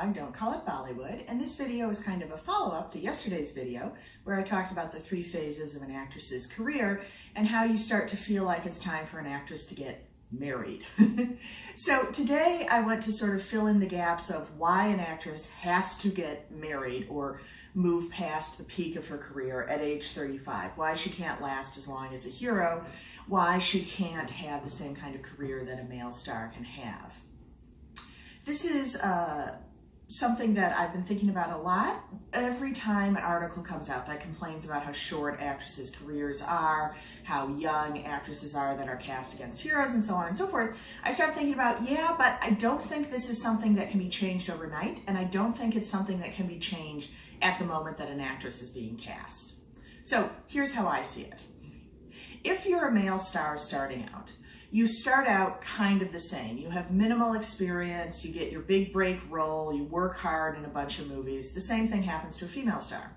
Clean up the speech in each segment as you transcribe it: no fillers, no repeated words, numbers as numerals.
blog, Don't Call It Bollywood, and this video is kind of a follow-up to yesterday's video where I talked about the 3 phases of an actress's career and how you start to feel like it's time for an actress to get married. So today I want to sort of fill in the gaps of why an actress has to get married or move past the peak of her career at age 35, why she can't last as long as a hero, why she can't have the same kind of career that a male star can have. This is something that I've been thinking about a lot. Every time an article comes out that complains about how short actresses' careers are, how young actresses are that are cast against heroes, and so on and so forth, I start thinking about, yeah, but I don't think this is something that can be changed overnight, and I don't think it's something that can be changed at the moment that an actress is being cast. So here's how I see it. If you're a male star starting out, you start out kind of the same. You have minimal experience, you get your big break role, you work hard in a bunch of movies. The same thing happens to a female star.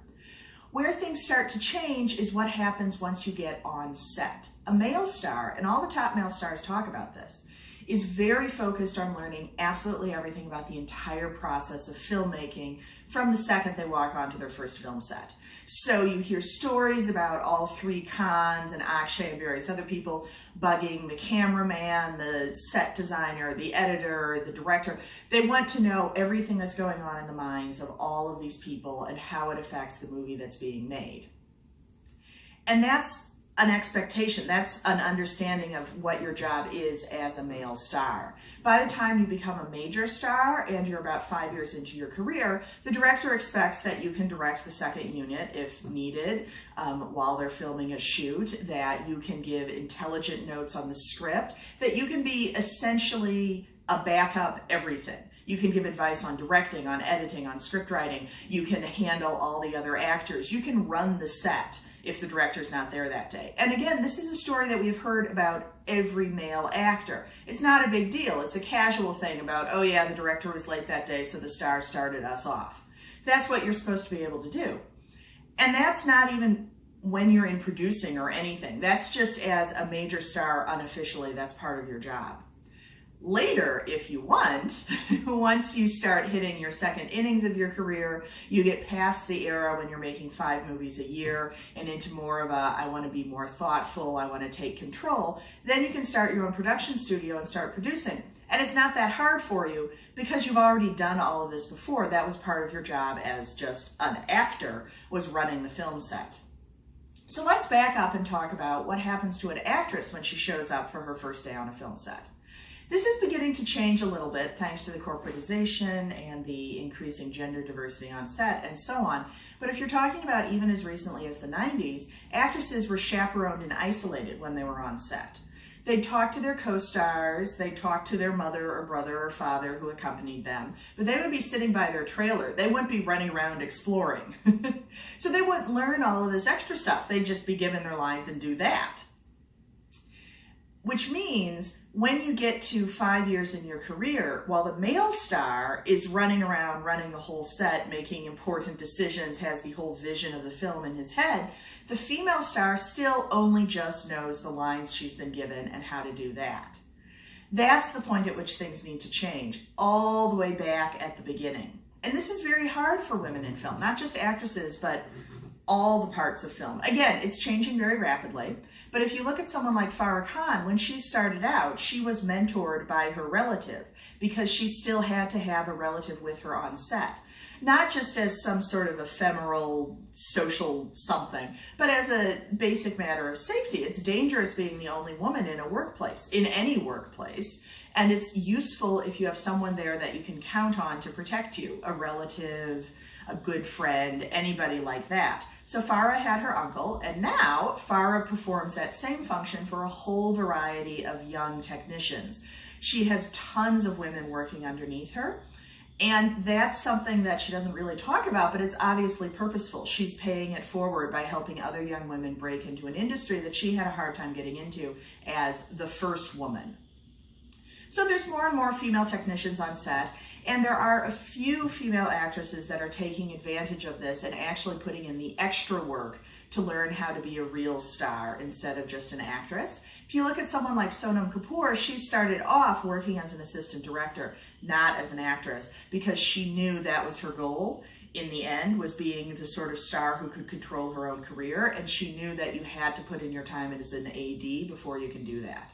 Where things start to change is what happens once you get on set. A male star, and all the top male stars talk about this, is very focused on learning absolutely everything about the entire process of filmmaking from the second they walk onto their first film set. So you hear stories about all 3 Khans and Akshay and various other people bugging the cameraman, the set designer, the editor, the director. They want to know everything that's going on in the minds of all of these people and how it affects the movie that's being made. And that's an expectation. That's an understanding of what your job is as a male star. By the time you become a major star and you're about 5 years into your career, the director expects that you can direct the second unit if needed while they're filming a shoot, that you can give intelligent notes on the script, that you can be essentially a backup everything. You can give advice on directing, on editing, on script writing. You can handle all the other actors. You can run the set if the director's not there that day. And again, this is a story that we've heard about every male actor. It's not a big deal. It's a casual thing about, oh yeah, the director was late that day, so the star started us off. That's what you're supposed to be able to do. And that's not even when you're in producing or anything. That's just as a major star unofficially, that's part of your job. Later, if you want, once you start hitting your second innings of your career, you get past the era when you're making 5 movies a year and into more of a, I want to be more thoughtful, I want to take control, then you can start your own production studio and start producing. And it's not that hard for you because you've already done all of this before. That was part of your job as just an actor, was running the film set. So let's back up and talk about what happens to an actress when she shows up for her first day on a film set. This is beginning to change a little bit thanks to the corporatization and the increasing gender diversity on set and so on. But if you're talking about even as recently as the 90s, actresses were chaperoned and isolated when they were on set. They'd talk to their co-stars, they'd talk to their mother or brother or father who accompanied them, but they would be sitting by their trailer. They wouldn't be running around exploring. So they wouldn't learn all of this extra stuff. They'd just be given their lines and do that. Which means when you get to 5 years in your career, while the male star is running around, running the whole set, making important decisions, has the whole vision of the film in his head, the female star still only just knows the lines she's been given and how to do that. That's the point at which things need to change, all the way back at the beginning. And this is very hard for women in film, not just actresses, but all the parts of film. Again, it's changing very rapidly, but if you look at someone like Farah Khan, when she started out, she was mentored by her relative because she still had to have a relative with her on set. Not just as some sort of ephemeral social something, but as a basic matter of safety. It's dangerous being the only woman in a workplace, in any workplace, and it's useful if you have someone there that you can count on to protect you, a relative, a good friend, anybody like that. So Farah had her uncle, and now Farah performs that same function for a whole variety of young technicians. She has tons of women working underneath her, and that's something that she doesn't really talk about, but it's obviously purposeful. She's paying it forward by helping other young women break into an industry that she had a hard time getting into as the first woman. So there's more and more female technicians on set, and there are a few female actresses that are taking advantage of this and actually putting in the extra work to learn how to be a real star instead of just an actress. If you look at someone like Sonam Kapoor, she started off working as an assistant director, not as an actress, because she knew that was her goal in the end, was being the sort of star who could control her own career, and she knew that you had to put in your time as an AD before you can do that.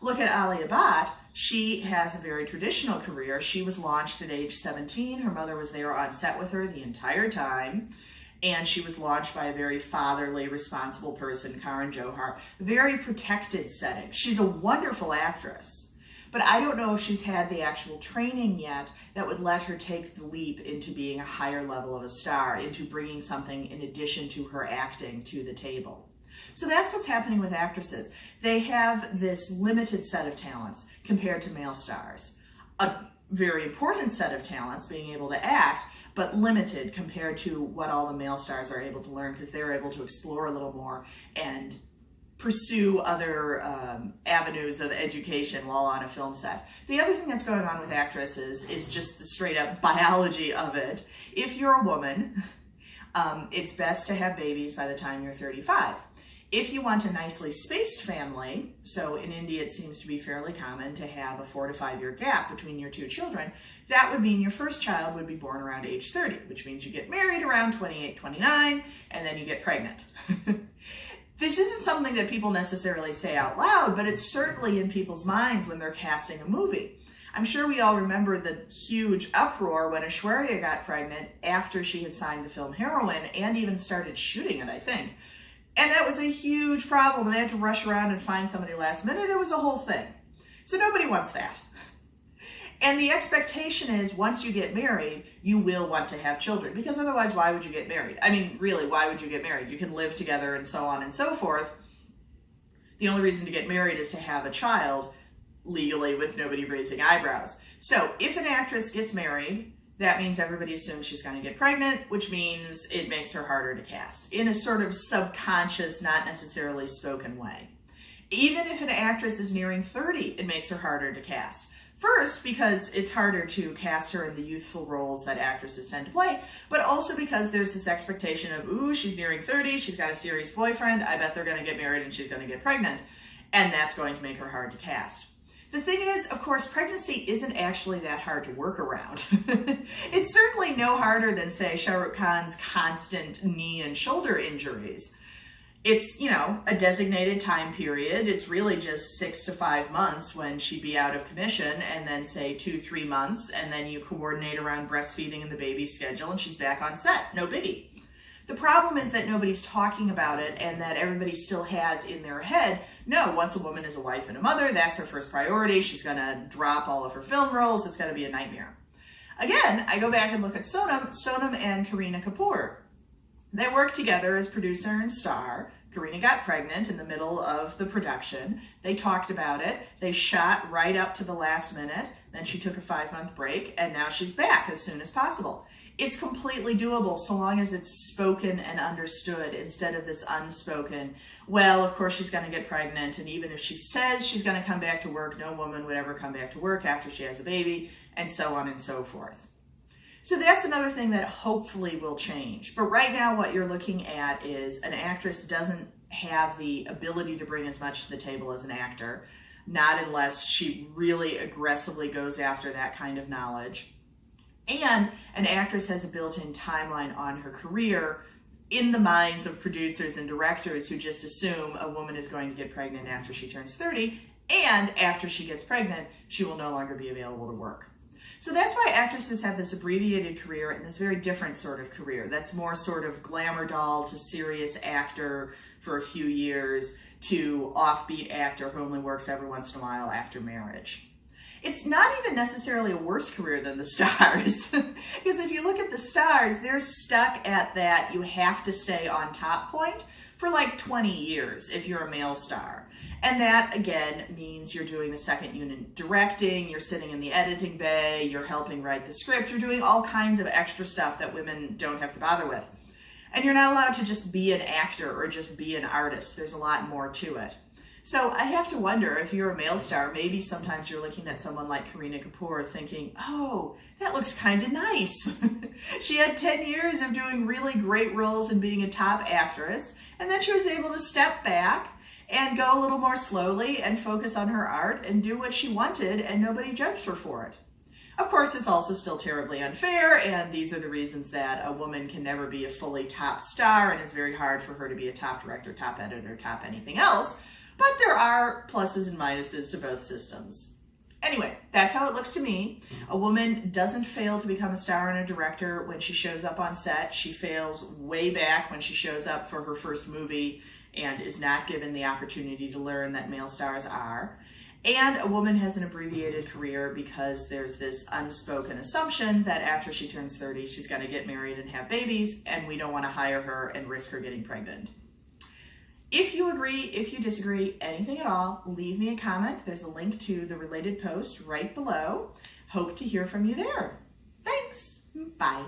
Look at Alia Bhatt. She has a very traditional career. She was launched at age 17. Her mother was there on set with her the entire time. And she was launched by a very fatherly, responsible person, Karan Johar. Very protected setting. She's a wonderful actress. But I don't know if she's had the actual training yet that would let her take the leap into being a higher level of a star, into bringing something in addition to her acting to the table. So that's what's happening with actresses. They have this limited set of talents compared to male stars. A very important set of talents, being able to act, but limited compared to what all the male stars are able to learn, because they're able to explore a little more and pursue other avenues of education while on a film set. The other thing that's going on with actresses is just the straight up biology of it. If you're a woman, it's best to have babies by the time you're 35. If you want a nicely spaced family, so in India it seems to be fairly common to have a 4 to 5 year gap between your two children, that would mean your first child would be born around age 30, which means you get married around 28, 29, and then you get pregnant. This isn't something that people necessarily say out loud, but it's certainly in people's minds when they're casting a movie. I'm sure we all remember the huge uproar when Aishwarya got pregnant after she had signed the film Heroine and even started shooting it, I think. And that was a huge problem. They had to rush around and find somebody last minute. It was a whole thing. So nobody wants that. And the expectation is once you get married, you will want to have children, because otherwise, why would you get married? I mean, really, why would you get married? You can live together and so on and so forth. The only reason to get married is to have a child legally with nobody raising eyebrows. So if an actress gets married, that means everybody assumes she's going to get pregnant, which means it makes her harder to cast in a sort of subconscious, not necessarily spoken way. Even if an actress is nearing 30, it makes her harder to cast. First, because it's harder to cast her in the youthful roles that actresses tend to play, but also because there's this expectation of, ooh, she's nearing 30, she's got a serious boyfriend, I bet they're going to get married and she's going to get pregnant, and that's going to make her hard to cast. The thing is, of course, pregnancy isn't actually that hard to work around. It's certainly no harder than, say, Shah Rukh Khan's constant knee and shoulder injuries. It's, you know, a designated time period. It's really just 6 to 5 months when she'd be out of commission, and then say 2-3 months, and then you coordinate around breastfeeding and the baby's schedule, and she's back on set. No biggie. The problem is that nobody's talking about it, and that everybody still has in their head, no, once a woman is a wife and a mother, that's her first priority. She's going to drop all of her film roles. It's going to be a nightmare. Again, I go back and look at Sonam and Kareena Kapoor. They worked together as producer and star. Kareena got pregnant in the middle of the production. They talked about it. They shot right up to the last minute. Then she took a 5-month break, and now she's back as soon as possible. It's completely doable so long as it's spoken and understood instead of this unspoken, well, of course she's going to get pregnant, and even if she says she's going to come back to work, no woman would ever come back to work after she has a baby, and so on and so forth. So that's another thing that hopefully will change. But right now what you're looking at is an actress doesn't have the ability to bring as much to the table as an actor, not unless she really aggressively goes after that kind of knowledge. And an actress has a built-in timeline on her career in the minds of producers and directors who just assume a woman is going to get pregnant after she turns 30, and after she gets pregnant, she will no longer be available to work. So that's why actresses have this abbreviated career and this very different sort of career. That's more sort of glamour doll to serious actor for a few years to offbeat actor who only works every once in a while after marriage. It's not even necessarily a worse career than the stars. Because if you look at the stars, they're stuck at that you have to stay on top point for like 20 years if you're a male star. And that, again, means you're doing the second unit directing, you're sitting in the editing bay, you're helping write the script, you're doing all kinds of extra stuff that women don't have to bother with. And you're not allowed to just be an actor or just be an artist. There's a lot more to it. So I have to wonder, if you're a male star, maybe sometimes you're looking at someone like Kareena Kapoor thinking, oh, that looks kind of nice. She had 10 years of doing really great roles and being a top actress, and then she was able to step back and go a little more slowly and focus on her art and do what she wanted, and nobody judged her for it. Of course, it's also still terribly unfair, and these are the reasons that a woman can never be a fully top star, and it's very hard for her to be a top director, top editor, top anything else. But there are pluses and minuses to both systems. Anyway, that's how it looks to me. A woman doesn't fail to become a star and a director when she shows up on set. She fails way back when she shows up for her first movie and is not given the opportunity to learn that male stars are. And a woman has an abbreviated career because there's this unspoken assumption that after she turns 30, she's going to get married and have babies, and we don't want to hire her and risk her getting pregnant. If you agree, if you disagree, anything at all, leave me a comment. There's a link to the related post right below. Hope to hear from you there. Thanks. Bye.